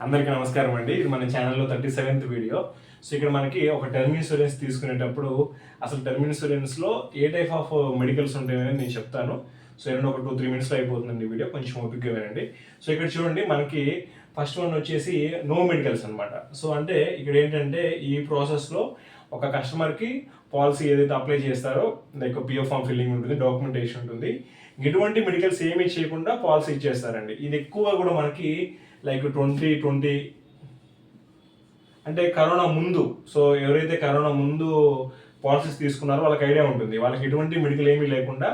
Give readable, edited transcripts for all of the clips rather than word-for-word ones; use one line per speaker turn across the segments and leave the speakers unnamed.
అందరికీ నమస్కారం అండి. ఇది మన ఛానల్లో 37th వీడియో. సో ఇక్కడ మనకి ఒక టర్మ్ ఇన్సూరెన్స్ తీసుకునేటప్పుడు అసలు టర్మ్ ఇన్సూరెన్స్లో ఏ టైప్ ఆఫ్ మెడికల్స్ ఉంటాయని నేను చెప్తాను. సో ఏదైనా ఒక 2-3 మినిట్స్లో అయిపోతుందండి వీడియో, కొంచెం ఓపికగా వినండి. సో ఇక్కడ చూడండి, మనకి ఫస్ట్ వన్ వచ్చేసి నో మెడికల్స్ అనమాట. సో అంటే ఇక్కడ ఏంటంటే ఈ ప్రాసెస్లో ఒక కస్టమర్కి పాలసీ ఏదైతే అప్లై చేస్తారో, లైక్ పిఓ ఫామ్ ఫిల్లింగ్ ఉంటుంది, డాక్యుమెంటేషన్ ఉంటుంది, ఎటువంటి మెడికల్స్ ఏమీ చేయకుండా పాలసీ ఇచ్చేస్తారండి. ఇది ఎక్కువగా కూడా మనకి లైక్ 2020 అంటే కరోనా ముందు, సో ఎవరైతే కరోనా ముందు పాలసీస్ తీసుకున్నారో వాళ్ళకి ఐడియా ఉంటుంది. వాళ్ళకి ఎటువంటి మెడికల్ ఏమీ లేకుండా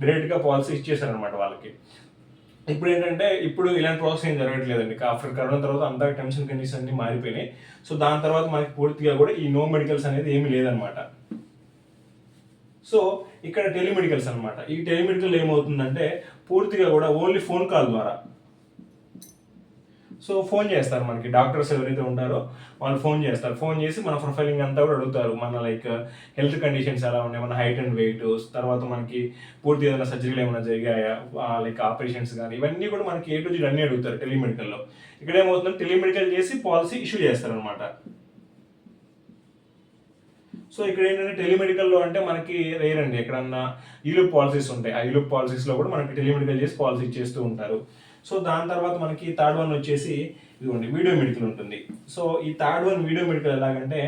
డైరెక్ట్గా పాలసీ ఇచ్చేసారనమాట వాళ్ళకి. ఇప్పుడు ఏంటంటే ఇప్పుడు ఇలాంటి ప్రాసెస్ ఏం జరగట్లేదండి. ఆఫ్టర్ కరోనా తర్వాత అంతా టర్మ్స్ అండ్ కండిషన్స్ అన్ని మారిపోయినాయి. సో దాని తర్వాత మనకి పూర్తిగా కూడా ఈ నో మెడికల్స్ అనేది ఏమీ లేదనమాట. సో ఇక్కడ టెలిమెడికల్స్ అనమాట. ఈ టెలిమెడికల్ ఏమవుతుందంటే పూర్తిగా కూడా ఓన్లీ ఫోన్ కాల్ ద్వారా, సో ఫోన్ చేస్తారు మనకి డాక్టర్స్ ఎవరైతే ఉంటారో వాళ్ళు ఫోన్ చేస్తారు. ఫోన్ చేసి మన ప్రొఫైలింగ్ అంతా కూడా అడుగుతారు. మన లైక్ హెల్త్ కండిషన్స్ ఎలా ఉన్నాయి, మన హైట్ అండ్ వెయిట్, తర్వాత మనకి పూర్తి ఏదైనా సర్జరీలు ఏమైనా జరిగాయా, లైక్ ఆపరేషన్స్ కానీ, ఇవన్నీ కూడా మనకి A to Z అన్నీ అడుగుతారు టెలిమెడికల్లో. ఇక్కడ ఏమవుతుందంటే టెలిమెడికల్ చేసి పాలసీ ఇష్యూ చేస్తారనమాట. సో ఇక్కడ ఏంటంటే టెలిమెడికల్లో అంటే మనకి రేర్ అండి, ఎక్కడన్నా ఈలుప్ పాలసీస్ ఉంటాయి. ఆ ఈలుప్ పాలసీస్లో కూడా మనకి టెలిమెడికల్ చేసి పాలసీ ఇచ్చేస్తూ ఉంటారు. సో దాని తర్వాత మనకి థర్డ్ వన్ వచ్చేసి ఇదిగోండి వీడియో మెడికల్ ఉంటుంది. సో ఈ థర్డ్ వన్ వీడియో మెడికల్ ఎలాగంటే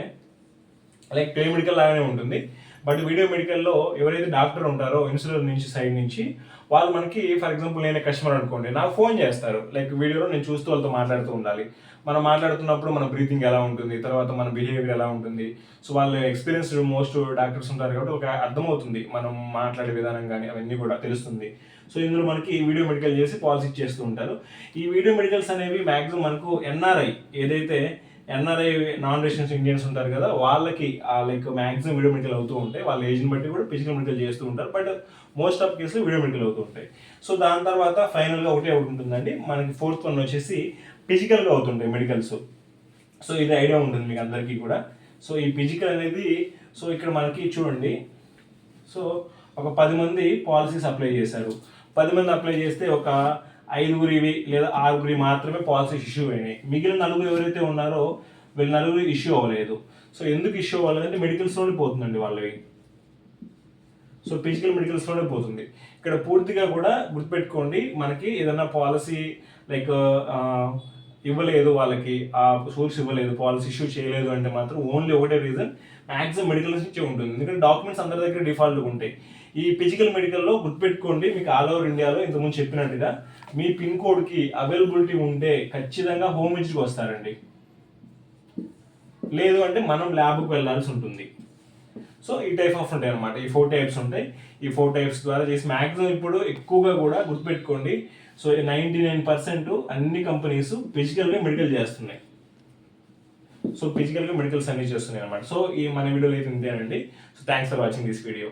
లైక్ టెలిమెడికల్ లాగానే ఉంటుంది. బట్ వీడియో మెడికల్లో ఎవరైతే డాక్టర్ ఉంటారో ఇన్సూరెన్స్ నుంచి సైడ్ నుంచి వాళ్ళు మనకి, ఫర్ ఎగ్జాంపుల్ నేను కస్టమర్ అనుకోండి, నాకు ఫోన్ చేస్తారు. లైక్ వీడియోలో నేను చూస్తూ వాళ్ళతో మాట్లాడుతూ ఉండాలి. మనం మాట్లాడుతున్నప్పుడు మన బ్రీతింగ్ ఎలా ఉంటుంది, తర్వాత మన బిహేవియర్ ఎలా ఉంటుంది. సో వాళ్ళు ఎక్స్పీరియన్స్డ్ మోస్ట్ డాక్టర్స్ ఉంటారు కాబట్టి ఒక అర్థమవుతుంది మనం మాట్లాడే విధానం కానీ అవన్నీ కూడా తెలుస్తుంది. సో ఇందులో మనకి వీడియో మెడికల్ చేసి పాలసీ చేస్తూ ఉంటారు. ఈ వీడియో మెడికల్స్ అనేవి మ్యాక్సిమం మనకు ఎన్ఆర్ఐ, ఏదైతే ఎన్ఆర్ఐ నాన్ రెసిడెన్స్ ఇండియన్స్ ఉంటారు కదా, వాళ్ళకి లైక్ మ్యాక్సిమం వీడియో మెడికల్ అవుతూ ఉంటాయి. వాళ్ళ ఏజ్ని బట్టి కూడా ఫిజికల్ మెడికల్ చేస్తూ ఉంటారు. బట్ మోస్ట్ ఆఫ్ కేసులో వీడియో మెడికల్ అవుతూ ఉంటాయి. సో దాని తర్వాత ఫైనల్గా ఒకటి ఉంటుందండి మనకి, ఫోర్త్ వన్ వచ్చేసి ఫిజికల్గా అవుతుంటాయి మెడికల్స్. సో ఇది ఐడియా ఉంటుంది మీకు అందరికీ కూడా. సో ఈ ఫిజికల్ అనేది, సో ఇక్కడ మనకి చూడండి, సో ఒక 10 మంది పాలసీస్ అప్లై చేశారు. 10 మంది అప్లై చేస్తే ఒక 5గురివి లేదా 6గురి మాత్రమే పాలసీస్ ఇష్యూ అయినాయి. మిగిలిన 4 ఎవరైతే ఉన్నారో వీళ్ళు 4 ఇష్యూ అవ్వలేదు. సో ఎందుకు ఇష్యూ అవ్వలేదంటే మెడికల్స్లోనే పోతుందండి వాళ్ళవి. సో ఫిజికల్ మెడికల్స్లోనే పోతుంది. ఇక్కడ పూర్తిగా కూడా గుర్తుపెట్టుకోండి, మనకి ఏదైనా పాలసీ లైక్ ఇవ్వలేదు, వాళ్ళకి ఆ సోర్స్ ఇవ్వలేదు, పాలసీ ఇష్యూ చేయలేదు అంటే మాత్రం ఓన్లీ ఒకటే రీజన్, మ్యాక్సిమం మెడికల్స్ నుంచే ఉంటుంది. ఎందుకంటే డాక్యుమెంట్స్ అందరి దగ్గర డిఫాల్ట్గా ఉంటాయి. ఈ ఫిజికల్ మెడికల్లో గుర్తుపెట్టుకోండి, మీకు ఆల్ ఓవర్ ఇండియాలో ఇంతకుముందు చెప్పినట్టుగా మీ పిన్ కోడ్కి అవైలబిలిటీ ఉంటే ఖచ్చితంగా హోమ్ విజిట్కి వస్తారండి. లేదు అంటే మనం ల్యాబ్కి వెళ్ళాల్సి ఉంటుంది. సో ఈ టైప్ ఆఫ్ ఉంటాయి అనమాట. ఈ 4 టైప్స్ ఉంటాయి. ఈ 4 టైప్స్ ద్వారా చేసి మ్యాక్సిమం ఇప్పుడు ఎక్కువగా కూడా గుర్తుపెట్టుకోండి, సో 99% అన్ని కంపెనీస్ ఫిజికల్గా మెడికల్ చేస్తున్నాయి. సో ఫిజికల్గా మెడికల్స్ అన్ని చేస్తున్నాయి అనమాట. సో ఈ మన వీడియోలో అయితే ఇంతేనండి. So thanks for watching this video.